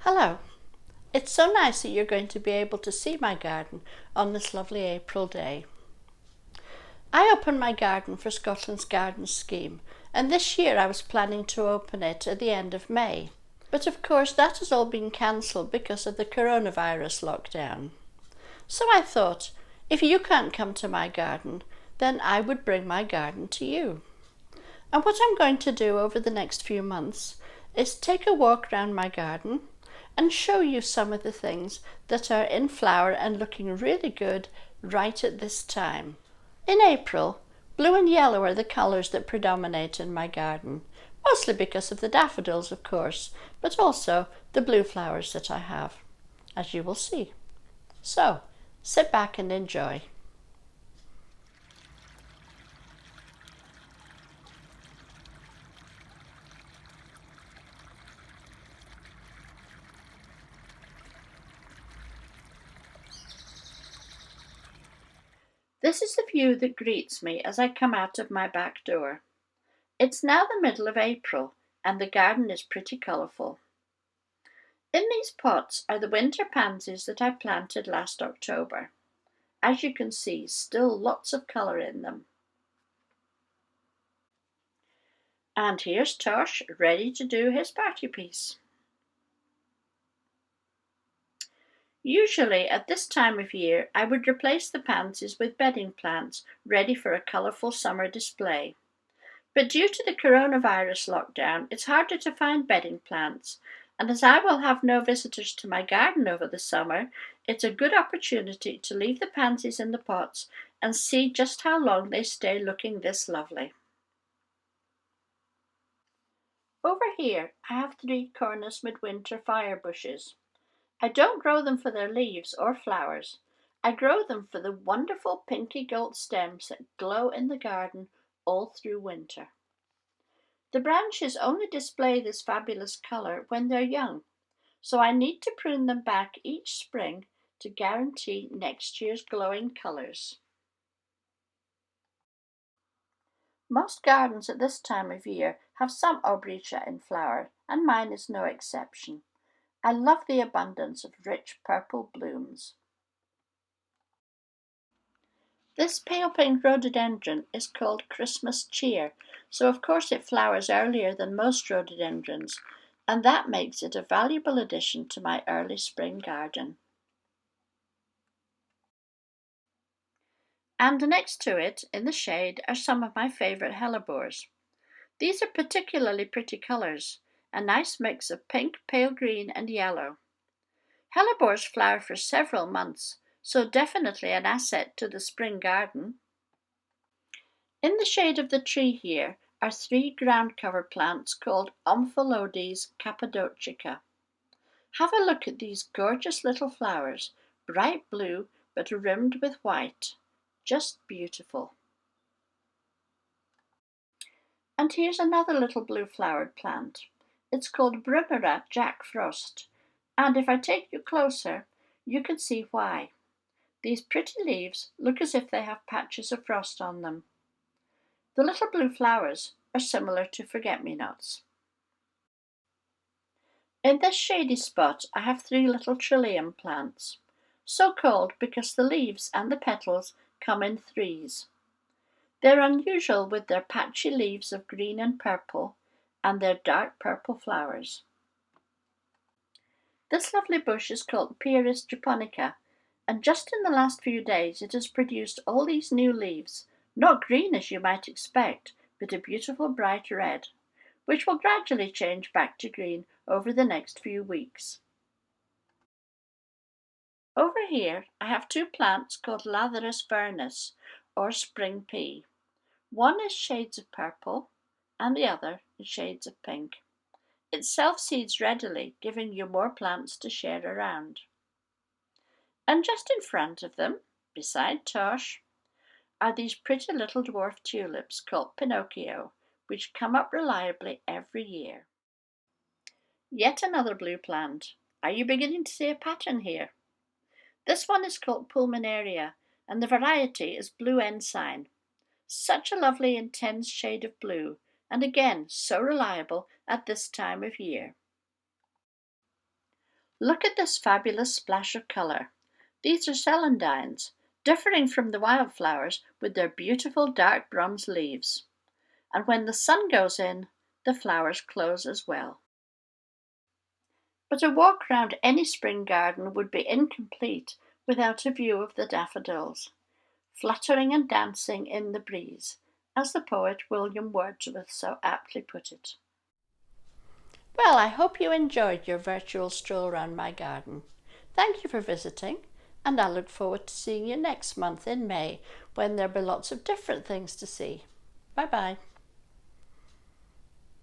Hello. It's so nice that you're going to be able to see my garden on this lovely April day. I opened my garden for Scotland's Garden Scheme, and this year I was planning to open it at the end of May. But of course that has all been cancelled because of the coronavirus lockdown. So I thought, if you can't come to my garden, then I would bring my garden to you. And what I'm going to do over the next few months is take a walk around my garden and show you some of the things that are in flower and looking really good right at this time. In April, blue and yellow are the colours that predominate in my garden, mostly because of the daffodils, of course, but also the blue flowers that I have, as you will see. So, sit back and enjoy. This is the view that greets me as I come out of my back door. It's now the middle of April and the garden is pretty colourful. In these pots are the winter pansies that I planted last October. As you can see, still lots of colour in them. And here's Tosh ready to do his party piece. Usually at this time of year I would replace the pansies with bedding plants ready for a colourful summer display. But due to the coronavirus lockdown, it's harder to find bedding plants, and as I will have no visitors to my garden over the summer, it's a good opportunity to leave the pansies in the pots and see just how long they stay looking this lovely. Over here I have 3 Cornus midwinter fire bushes. I don't grow them for their leaves or flowers. I grow them for the wonderful pinky gold stems that glow in the garden all through winter. The branches only display this fabulous colour when they're young, so I need to prune them back each spring to guarantee next year's glowing colours. Most gardens at this time of year have some aubrietia in flower, and mine is no exception. I love the abundance of rich purple blooms. This pale pink rhododendron is called Christmas cheer, so of course it flowers earlier than most rhododendrons, and that makes it a valuable addition to my early spring garden. And next to it, in the shade, are some of my favourite hellebores. These are particularly pretty colours, a nice mix of pink, pale green and yellow. Hellebores flower for several months, so definitely an asset to the spring garden. In the shade of the tree here are 3 ground cover plants called Omphalodes cappadocica. Have a look at these gorgeous little flowers, bright blue but rimmed with white. Just beautiful. And here's another little blue flowered plant. It's called Brunnera Jack Frost, and if I take you closer, you can see why. These pretty leaves look as if they have patches of frost on them. The little blue flowers are similar to forget-me-nots. In this shady spot I have 3 little trillium plants, so called because the leaves and the petals come in threes. They're unusual with their patchy leaves of green and purple and their dark purple flowers. This lovely bush is called Pieris japonica, and just in the last few days it has produced all these new leaves, not green as you might expect, but a beautiful bright red, which will gradually change back to green over the next few weeks. Over here I have 2 plants called Lathyrus vernus, or spring pea. One is shades of purple and the other is shades of pink. It self-seeds readily, giving you more plants to share around. And just in front of them, beside Tosh, are these pretty little dwarf tulips called Pinocchio, which come up reliably every year. Yet another blue plant. Are you beginning to see a pattern here? This one is called Pulmonaria, and the variety is blue ensign. Such a lovely intense shade of blue, and again so reliable at this time of year. Look at this fabulous splash of colour. These are celandines, differing from the wildflowers with their beautiful dark bronze leaves. And when the sun goes in, the flowers close as well. But a walk round any spring garden would be incomplete without a view of the daffodils, fluttering and dancing in the breeze, as the poet William Wordsworth so aptly put it. Well, I hope you enjoyed your virtual stroll around my garden. Thank you for visiting, and I look forward to seeing you next month in May when there'll be lots of different things to see. Bye-bye.